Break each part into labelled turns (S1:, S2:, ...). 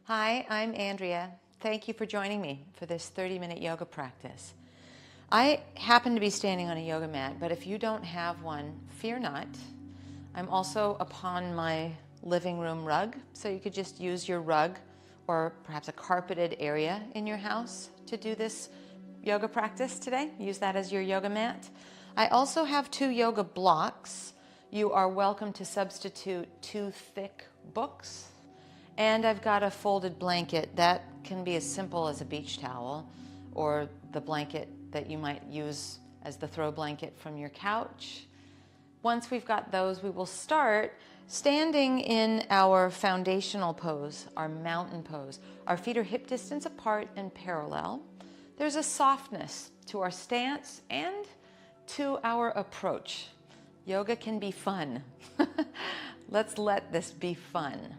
S1: Hi, I'm Andrea. Thank you for joining me for this 30-minute yoga practice. I happen to be standing on a yoga mat, but if you don't have one, fear not. I'm also upon my living room rug, so you could just use your rug or perhaps a carpeted area in your house to do this yoga practice today. Use that as your yoga mat. I also have 2 yoga blocks. You are welcome to substitute 2 thick books. And I've got a folded blanket that can be as simple as a beach towel or the blanket that you might use as the throw blanket from your couch. Once we've got those, we will start standing in our foundational pose, our mountain pose. Our feet are hip distance apart and parallel. There's a softness to our stance and to our approach. Yoga can be fun. Let's let this be fun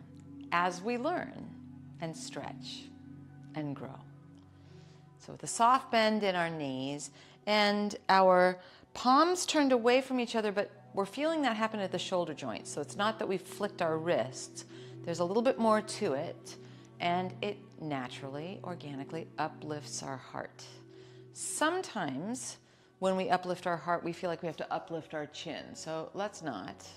S1: as we learn and stretch and grow. So with a soft bend in our knees and our palms turned away from each other, but we're feeling that happen at the shoulder joints. So it's not that we've flicked our wrists. There's a little bit more to it, and it naturally, organically uplifts our heart. Sometimes when we uplift our heart, we feel like we have to uplift our chin. So let's not.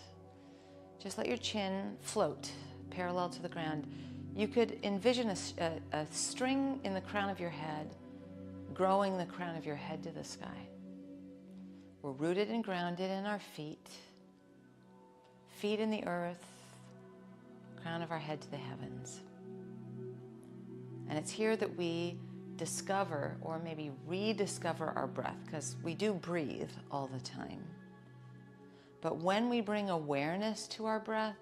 S1: Just let your chin float parallel to the ground. You could envision a string in the crown of your head, growing the crown of your head to the sky. We're rooted and grounded in our feet in the earth, crown of our head to the heavens. And it's here that we discover or maybe rediscover our breath, because we do breathe all the time. But when we bring awareness to our breath,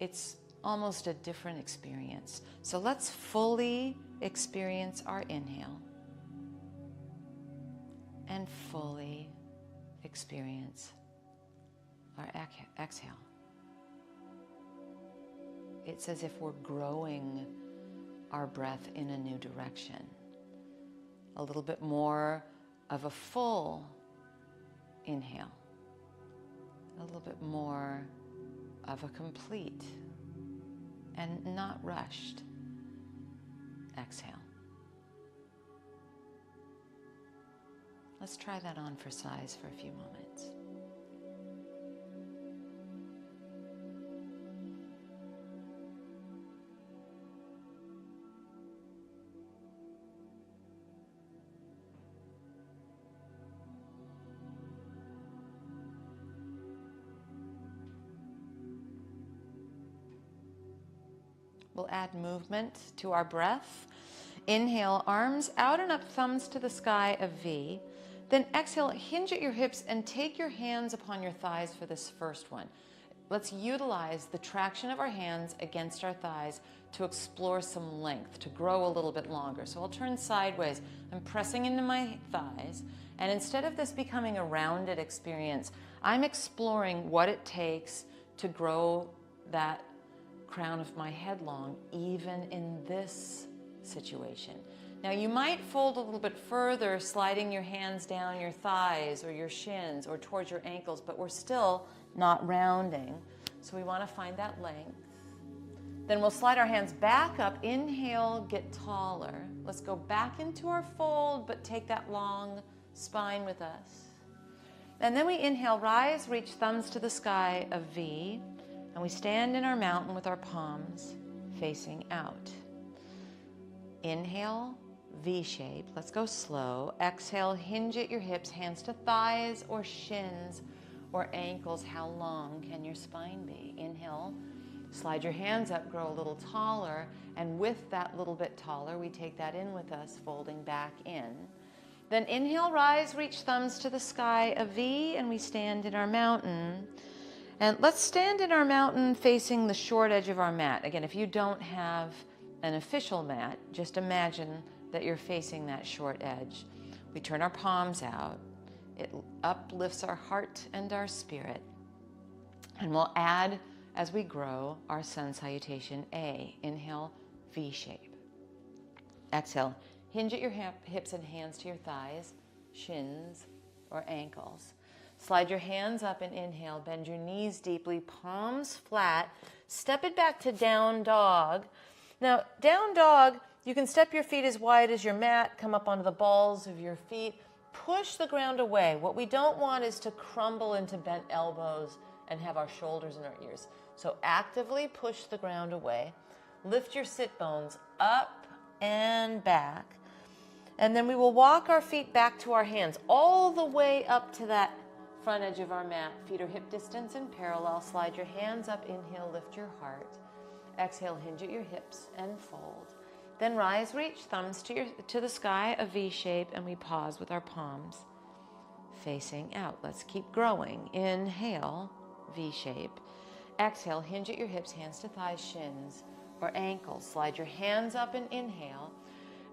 S1: it's almost a different experience. So let's fully experience our inhale and fully experience our exhale. It's as if we're growing our breath in a new direction. A little bit more of a full inhale. A little bit more of a complete and not rushed exhale. Let's try that on for size for a few moments. We'll add movement to our breath. Inhale, arms out and up, thumbs to the sky, a V. Then exhale, hinge at your hips and take your hands upon your thighs for this first one. Let's utilize the traction of our hands against our thighs to explore some length, to grow a little bit longer. So I'll turn sideways. I'm pressing into my thighs. And instead of this becoming a rounded experience, I'm exploring what it takes to grow that crown of my head long, even in this situation. Now you might fold a little bit further, sliding your hands down your thighs or your shins or towards your ankles, but we're still not rounding. So we want to find that length. Then we'll slide our hands back up. Inhale, get taller. Let's go back into our fold, but take that long spine with us. And then we inhale, rise, reach thumbs to the sky, a V. And we stand in our mountain with our palms facing out. Inhale, V shape. Let's go slow. Exhale, hinge at your hips, hands to thighs or shins or ankles. How long can your spine be? Inhale, slide your hands up, grow a little taller. And with that little bit taller, we take that in with us, folding back in. Then inhale, rise, reach thumbs to the sky, a V, and we stand in our mountain. And let's stand in our mountain facing the short edge of our mat. Again, if you don't have an official mat, just imagine that you're facing that short edge. We turn our palms out. It uplifts our heart and our spirit. And we'll add, as we grow, our sun salutation, A. Inhale, V shape. Exhale, hinge at your hips and hands to your thighs, shins, or ankles. Slide your hands up and inhale. Bend your knees deeply, palms flat. Step it back to down dog. Now, down dog, you can step your feet as wide as your mat, come up onto the balls of your feet, push the ground away. What we don't want is to crumble into bent elbows and have our shoulders in our ears. So actively push the ground away. Lift your sit bones up and back. And then we will walk our feet back to our hands, all the way up to that front edge of our mat. Feet are hip distance and parallel. Slide your hands up. Inhale, lift your heart. Exhale, hinge at your hips and fold. Then rise, reach thumbs to the sky, a V shape, and we pause with our palms facing out. Let's keep growing. Inhale, V shape. Exhale, hinge at your hips, hands to thighs, shins, or ankles. Slide your hands up and inhale.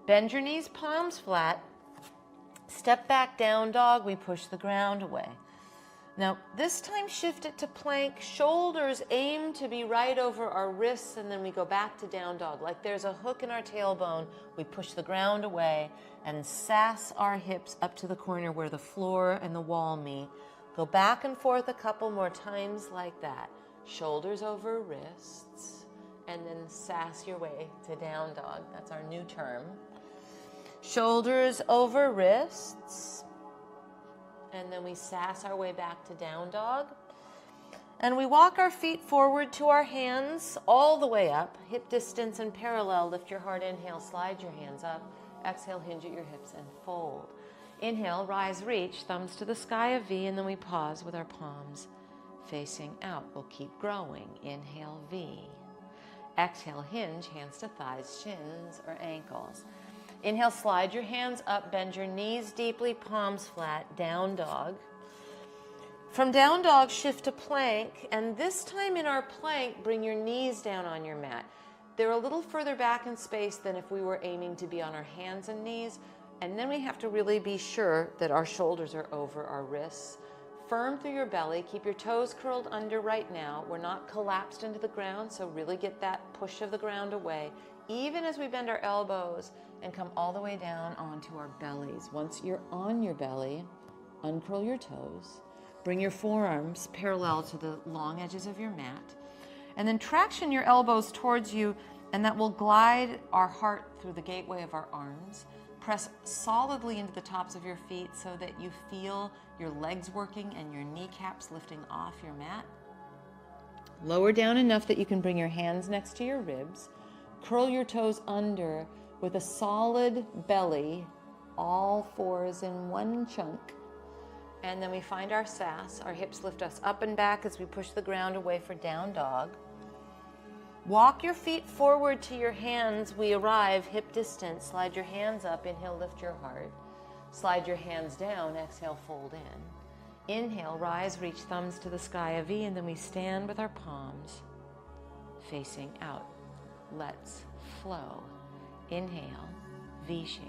S1: Bend your knees, palms flat. Step back, down dog. We push the ground away. Now, this time shift it to plank. Shoulders aim to be right over our wrists, and then we go back to down dog. Like there's a hook in our tailbone. We push the ground away and sass our hips up to the corner where the floor and the wall meet. Go back and forth a couple more times like that. Shoulders over wrists, and then sass your way to down dog. That's our new term. Shoulders over wrists, and then we sass our way back to down dog. And we walk our feet forward to our hands all the way up, hip distance and parallel. Lift your heart, inhale, slide your hands up. Exhale, hinge at your hips and fold. Inhale, rise, reach, thumbs to the sky, a V, and then we pause with our palms facing out. We'll keep growing. Inhale, V. Exhale, hinge, hands to thighs, shins, or ankles. Inhale, slide your hands up, bend your knees deeply, palms flat, down dog. From down dog, shift to plank, and this time in our plank, bring your knees down on your mat. They're a little further back in space than if we were aiming to be on our hands and knees, and then we have to really be sure that our shoulders are over our wrists. Firm through your belly, keep your toes curled under right now. We're not collapsed into the ground, so really get that push of the ground away, even as we bend our elbows and come all the way down onto our bellies. Once you're on your belly, uncurl your toes. Bring your forearms parallel to the long edges of your mat. And then traction your elbows towards you, and that will glide our heart through the gateway of our arms. Press solidly into the tops of your feet so that you feel your legs working and your kneecaps lifting off your mat. Lower down enough that you can bring your hands next to your ribs. Curl your toes under with a solid belly, all fours in one chunk. And then we find our sass. Our hips lift us up and back as we push the ground away for down dog. Walk your feet forward to your hands. We arrive hip distance. Slide your hands up. Inhale, lift your heart. Slide your hands down. Exhale, fold in. Inhale, rise, reach thumbs to the sky, a V, and then we stand with our palms facing out. Let's flow. Inhale, V shape.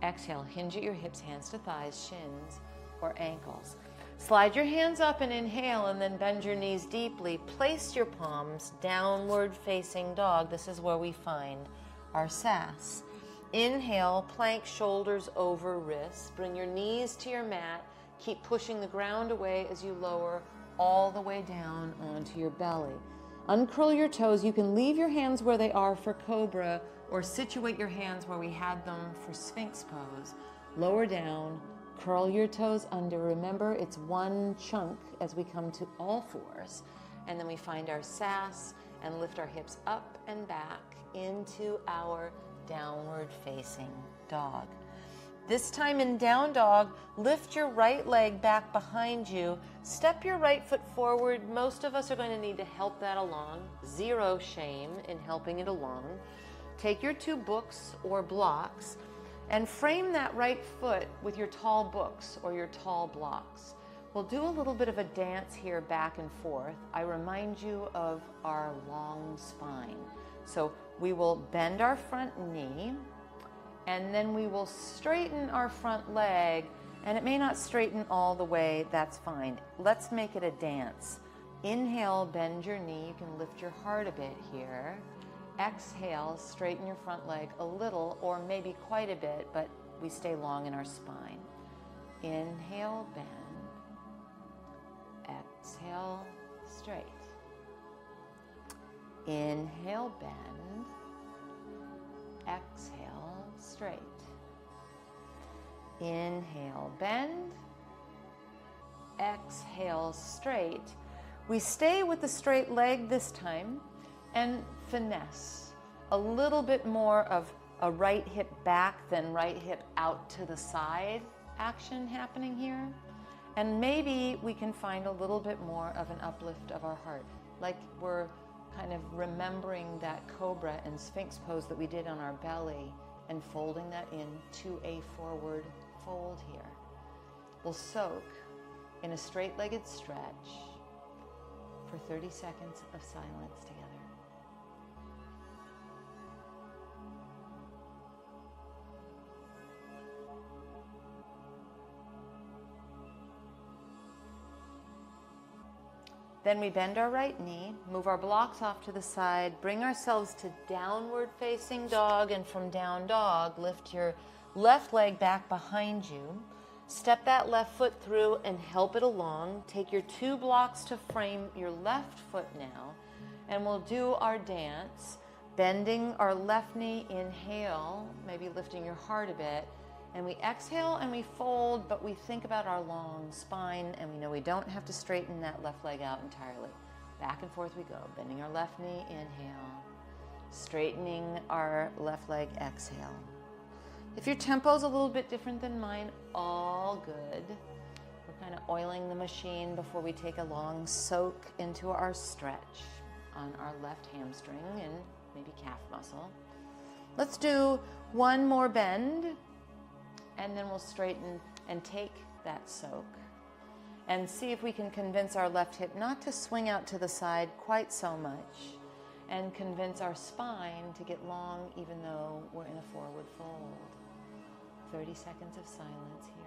S1: Exhale, hinge at your hips, hands to thighs, shins, or ankles. Slide your hands up and inhale, and then bend your knees deeply. Place your palms downward facing dog. This is where we find our sass. Inhale, plank, shoulders over wrists. Bring your knees to your mat. Keep pushing the ground away as you lower all the way down onto your belly. Uncurl your toes. You can leave your hands where they are for cobra, or situate your hands where we had them for sphinx pose. Lower down. Curl your toes under. Remember, it's one chunk as we come to all fours. And then we find our sass and lift our hips up and back into our downward facing dog. This time in down dog, lift your right leg back behind you. Step your right foot forward. Most of us are going to need to help that along. Zero shame in helping it along. Take your two books or blocks and frame that right foot with your tall books or your tall blocks. We'll do a little bit of a dance here back and forth. I remind you of our long spine. So we will bend our front knee, and then we will straighten our front leg, and it may not straighten all the way, that's fine. Let's make it a dance. Inhale, bend your knee. You can lift your heart a bit here. Exhale, straighten your front leg a little, or maybe quite a bit, but we stay long in our spine. Inhale, bend. Exhale, straight. Inhale, bend. exhale, straight. Inhale, bend. Exhale, straight. We stay with the straight leg this time and finesse. A little bit more of a right hip back than right hip out to the side action happening here. And maybe we can find a little bit more of an uplift of our heart, like we're kind of remembering that cobra and sphinx pose that we did on our belly and folding that into a forward fold here. We'll soak in a straight-legged stretch for 30 seconds of silence together. Then we bend our right knee, move our blocks off to the side, bring ourselves to downward facing dog, and from down dog, lift your left leg back behind you. Step that left foot through and help it along. Take your 2 blocks to frame your left foot now, and we'll do our dance, bending our left knee, inhale, maybe lifting your heart a bit, and we exhale and we fold, but we think about our long spine, and we know we don't have to straighten that left leg out entirely. Back and forth we go, bending our left knee, inhale, straightening our left leg, exhale. If your tempo's a little bit different than mine, all good. We're kind of oiling the machine before we take a long soak into our stretch on our left hamstring and maybe calf muscle. Let's do one more bend, and then we'll straighten and take that soak and see if we can convince our left hip not to swing out to the side quite so much, and convince our spine to get long even though we're in a forward fold. 30 seconds of silence here.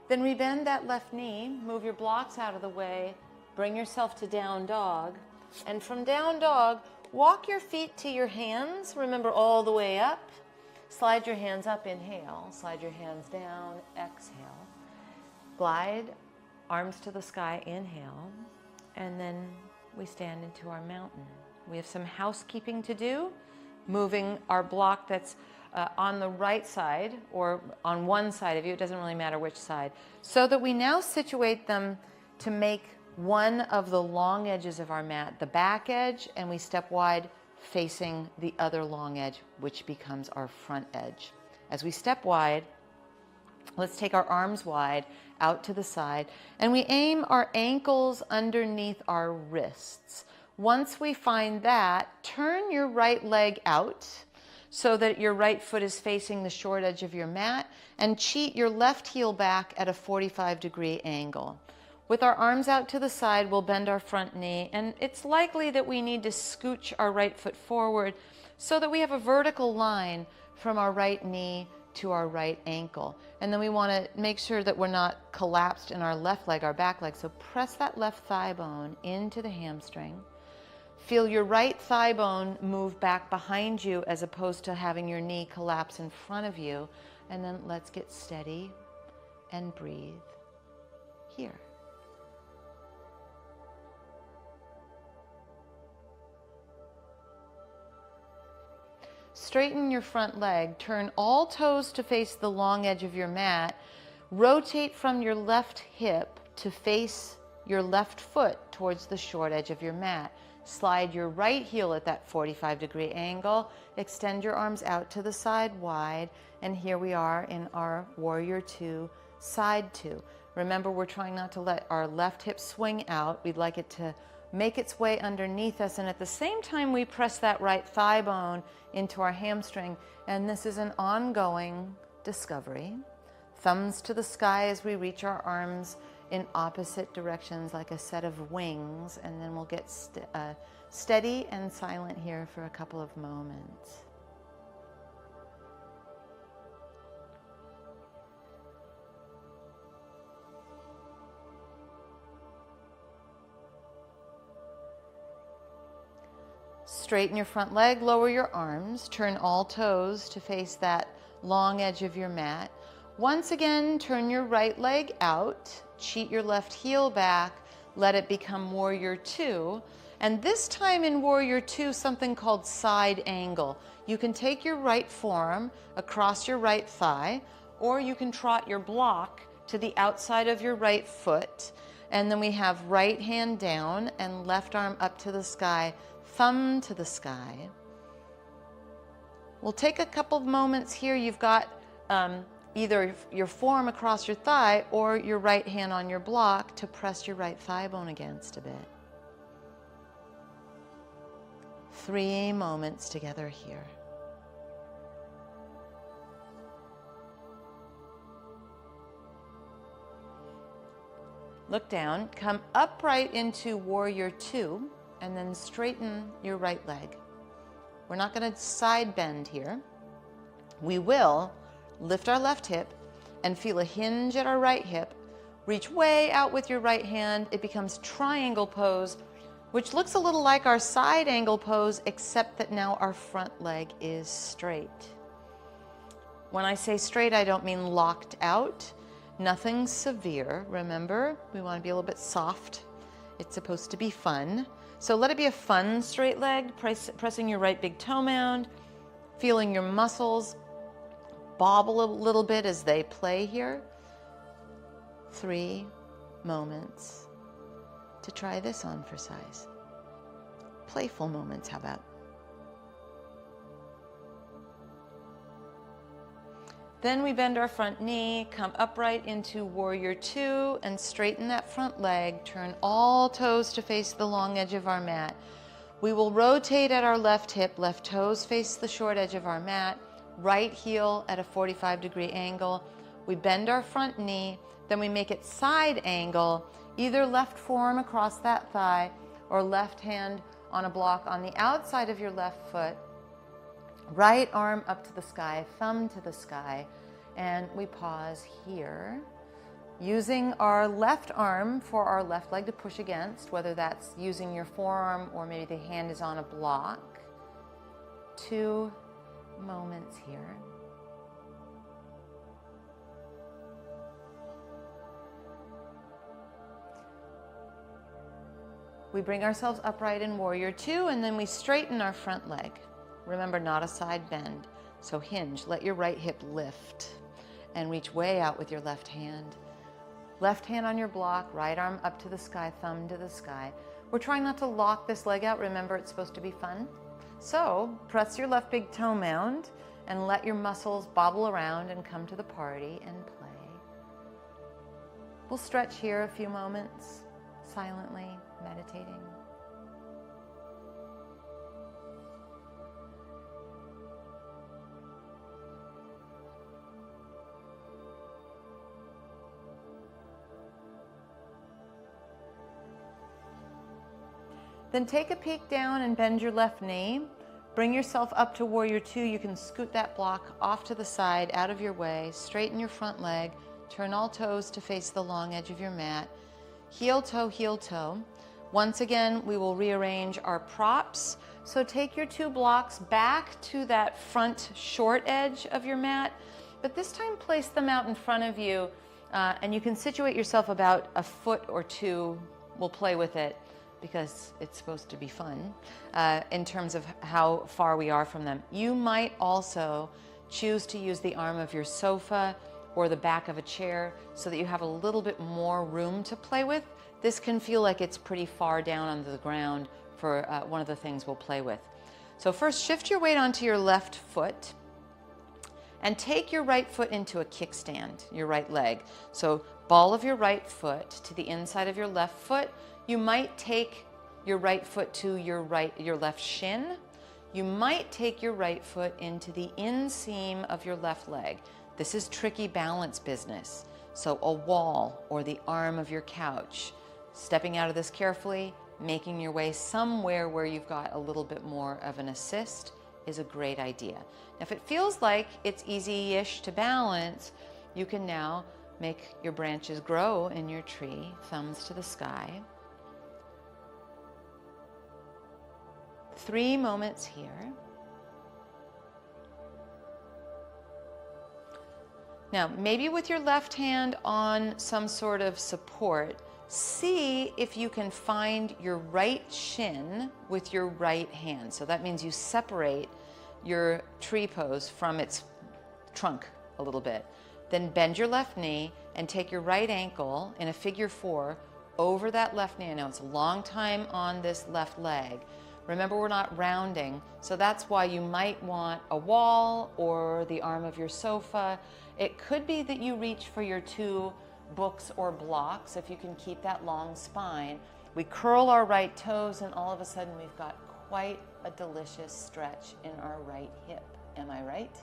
S1: Then we bend that left knee, move your blocks out of the way, bring yourself to down dog, and from down dog, walk your feet to your hands, remember all the way up. Slide your hands up, inhale, slide your hands down, exhale. Glide, arms to the sky, inhale, and then we stand into our mountain. We have some housekeeping to do, moving our block that's on the right side or on one side of you, it doesn't really matter which side, so that we now situate them to make one of the long edges of our mat the back edge, and we step wide facing the other long edge, which becomes our front edge. As we step wide, let's take our arms wide out to the side, and we aim our ankles underneath our wrists. Once we find that, turn your right leg out so that your right foot is facing the short edge of your mat, and cheat your left heel back at a 45-degree angle. With our arms out to the side, we'll bend our front knee, and it's likely that we need to scooch our right foot forward so that we have a vertical line from our right knee to our right ankle. And then we want to make sure that we're not collapsed in our left leg, our back leg. So press that left thigh bone into the hamstring. Feel your right thigh bone move back behind you as opposed to having your knee collapse in front of you. And then let's get steady and breathe here. Straighten your front leg, turn all toes to face the long edge of your mat, rotate from your left hip to face your left foot towards the short edge of your mat. Slide your right heel at that 45-degree angle, extend your arms out to the side wide, and here we are in our Warrior Two, Side Two. Remember, we're trying not to let our left hip swing out. We'd like it to make its way underneath us, and at the same time we press that right thigh bone into our hamstring, and this is an ongoing discovery. Thumbs to the sky as we reach our arms in opposite directions like a set of wings, and then we'll get steady and silent here for a couple of moments. straighten your front leg, lower your arms, turn all toes to face that long edge of your mat. Once again, turn your right leg out, cheat your left heel back, let it become warrior two. And this time in warrior two, something called side angle. You can take your right forearm across your right thigh, or you can trot your block to the outside of your right foot. And then we have right hand down and left arm up to the sky, thumb to the sky. We'll take a couple of moments here. You've got either your forearm across your thigh or your right hand on your block to press your right thigh bone against a bit. 3 moments together here. Look down, come upright into warrior two, and then straighten your right leg. We're not going to side bend here. We will lift our left hip and feel a hinge at our right hip. Reach way out with your right hand. It becomes triangle pose, which looks a little like our side angle pose, except that now our front leg is straight. When I say straight, I don't mean locked out. Nothing severe. Remember, we want to be a little bit soft. It's supposed to be fun. So let it be a fun straight leg, pressing your right big toe mound, feeling your muscles bobble a little bit as they play here. 3 moments to try this on for size. Playful moments, how about? Then we bend our front knee, come upright into warrior two, and straighten that front leg. Turn all toes to face the long edge of our mat. We will rotate at our left hip, left toes face the short edge of our mat, right heel at a 45-degree angle. We bend our front knee, then we make it side angle, either left forearm across that thigh or left hand on a block on the outside of your left foot. Right arm up to the sky, thumb to the sky, and we pause here, using our left arm for our left leg to push against, whether that's using your forearm or maybe the hand is on a block. 2 moments here. We bring ourselves upright in warrior two, and then we straighten our front leg. Remember, not a side bend. So hinge, let your right hip lift and reach way out with your left hand. Left hand on your block, right arm up to the sky, thumb to the sky. We're trying not to lock this leg out. Remember, it's supposed to be fun. So press your left big toe mound and let your muscles bobble around and come to the party and play. We'll stretch here a few moments, silently meditating. Then take a peek down and bend your left knee. Bring yourself up to warrior two. You can scoot that block off to the side, out of your way. Straighten your front leg. Turn all toes to face the long edge of your mat. Heel toe, heel toe. Once again, we will rearrange our props. So take your 2 blocks back to that front short edge of your mat, but this time place them out in front of you, and you can situate yourself about a foot or 2. We'll play with it, because it's supposed to be fun, in terms of how far we are from them. You might also choose to use the arm of your sofa or the back of a chair so that you have a little bit more room to play with. This can feel like it's pretty far down onto the ground for one of the things we'll play with. So first, shift your weight onto your left foot and take your right foot into a kickstand, your right leg. So ball of your right foot to the inside of your left foot. You might take your right foot to your left shin. You might take your right foot into the inseam of your left leg. This is tricky balance business. So a wall or the arm of your couch. Stepping out of this carefully, making your way somewhere where you've got a little bit more of an assist is a great idea. Now, if it feels like it's easy-ish to balance, you can now make your branches grow in your tree, thumbs to the sky. 3 moments here. Now, maybe with your left hand on some sort of support, see if you can find your right shin with your right hand. So that means you separate your tree pose from its trunk a little bit. Then bend your left knee and take your right ankle in a figure 4 over that left knee. I know it's a long time on this left leg. Remember, we're not rounding, so that's why you might want a wall or the arm of your sofa. It could be that you reach for your 2 books or blocks if you can keep that long spine. We curl our right toes and all of a sudden we've got quite a delicious stretch in our right hip. Am I right?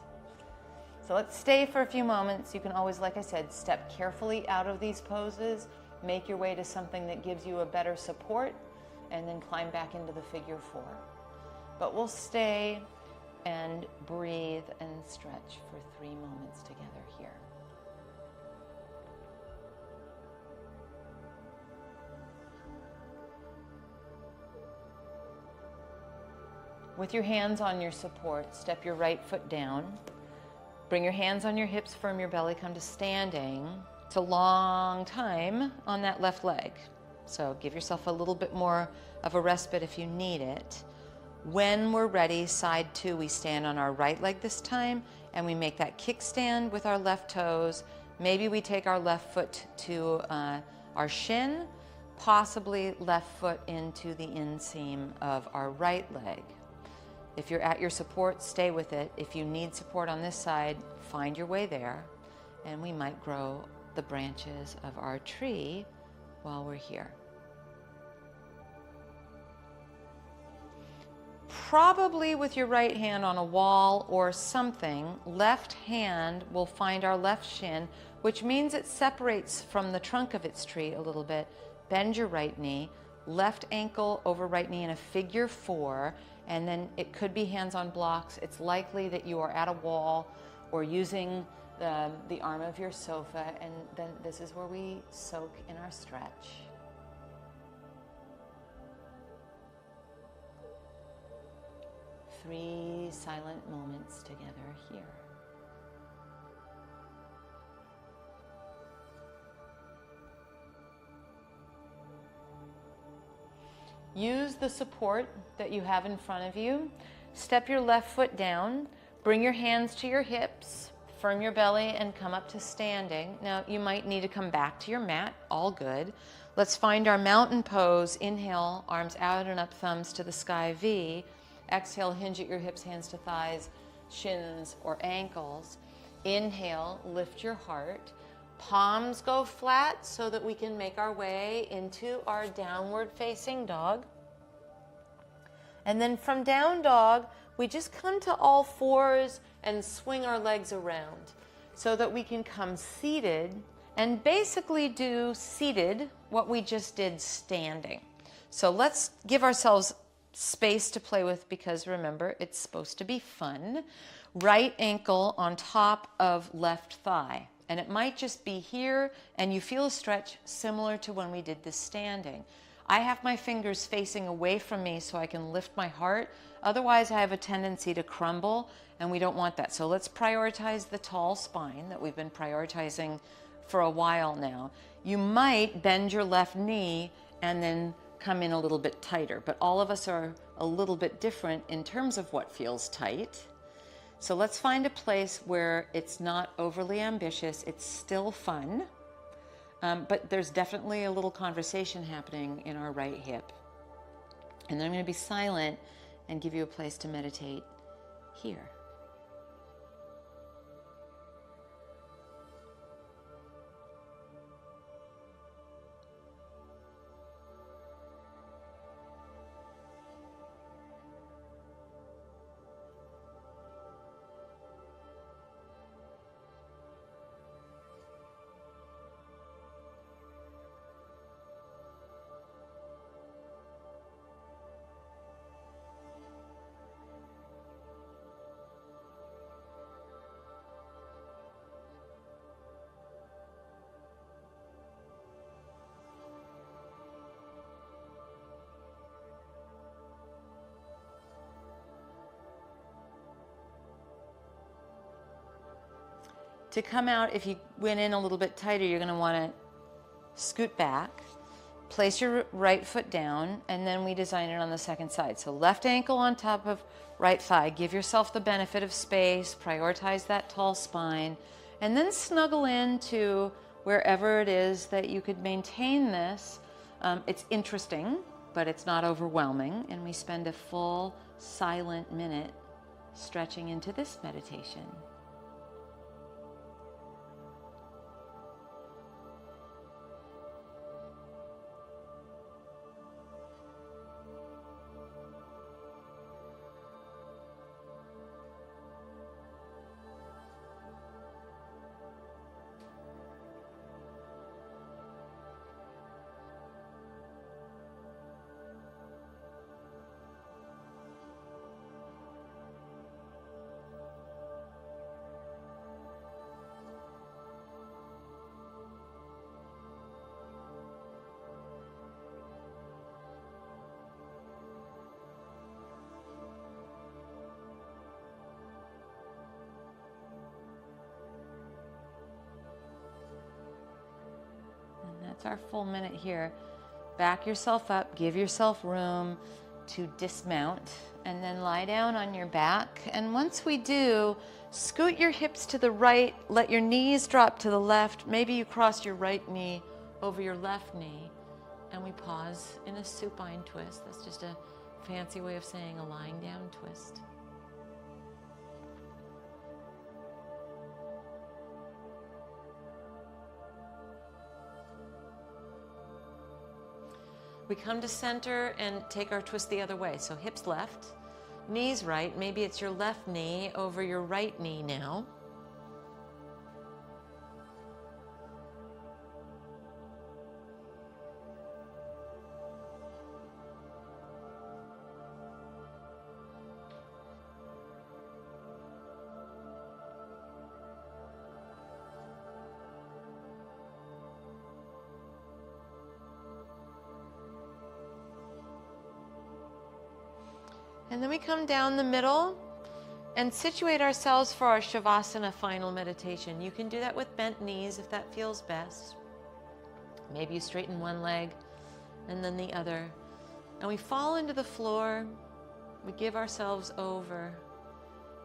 S1: So let's stay for a few moments. You can always, like I said, step carefully out of these poses, make your way to something that gives you a better support, and then climb back into the figure 4. But we'll stay and breathe and stretch for 3 moments together here. With your hands on your support, step your right foot down. Bring your hands on your hips, firm your belly, come to standing. It's a long time on that left leg, so give yourself a little bit more of a respite if you need it. When we're ready, side 2, we stand on our right leg this time, and we make that kickstand with our left toes. Maybe we take our left foot to our shin, possibly left foot into the inseam of our right leg. If you're at your support, stay with it. If you need support on this side, find your way there, and we might grow the branches of our tree while we're here. Probably with your right hand on a wall or something, left hand will find our left shin, which means it separates from the trunk of its tree a little bit. Bend your right knee, left ankle over right knee in a figure 4, and then it could be hands on blocks. It's likely that you are at a wall or using the arm of your sofa, and then this is where we soak in our stretch. Three silent moments together here. Use the support that you have in front of you. Step your left foot down, bring your hands to your hips, firm your belly, and come up to standing. Now, you might need to come back to your mat, all good. Let's find our mountain pose. Inhale, arms out and up, thumbs to the sky V. Exhale, hinge at your hips, hands to thighs, shins or ankles. Inhale, lift your heart. Palms go flat so that we can make our way into our downward facing dog. And then from down dog, we just come to all fours and swing our legs around so that we can come seated and basically do seated what we just did standing. So let's give ourselves space to play with, because remember, it's supposed to be fun. Right ankle on top of left thigh. And it might just be here, and you feel a stretch similar to when we did this standing. I have my fingers facing away from me so I can lift my heart. Otherwise, I have a tendency to crumble, and we don't want that. So let's prioritize the tall spine that we've been prioritizing for a while now. You might bend your left knee and then come in a little bit tighter, but all of us are a little bit different in terms of what feels tight. So let's find a place where it's not overly ambitious, it's still fun, but there's definitely a little conversation happening in our right hip. And then I'm going to be silent and give you a place to meditate here. To come out, if you went in a little bit tighter, you're going to want to scoot back, place your right foot down, and then we design it on the second side. So left ankle on top of right thigh. Give yourself the benefit of space, prioritize that tall spine, and then snuggle into wherever it is that you could maintain this. It's interesting, but it's not overwhelming, and we spend a full silent minute stretching into this meditation. That's our full minute here. Back yourself up, give yourself room to dismount, and then lie down on your back. And once we do, scoot your hips to the right, let your knees drop to the left. Maybe you cross your right knee over your left knee, and we pause in a supine twist. That's just a fancy way of saying a lying down twist. We come to center and take our twist the other way. So hips left, knees right. Maybe it's your left knee over your right knee now. And then we come down the middle and situate ourselves for our Shavasana final meditation. You can do that with bent knees if that feels best. Maybe you straighten one leg and then the other. And we fall into the floor. We give ourselves over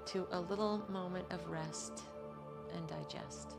S1: to a little moment of rest and digest.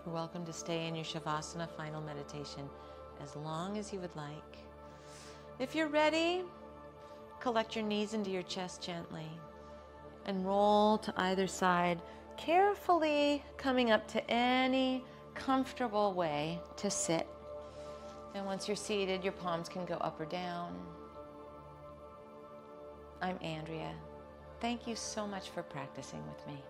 S1: You're welcome to stay in your Shavasana final meditation as long as you would like. If you're ready, collect your knees into your chest gently and roll to either side, carefully coming up to any comfortable way to sit. And once you're seated, your palms can go up or down. I'm Andrea. Thank you so much for practicing with me.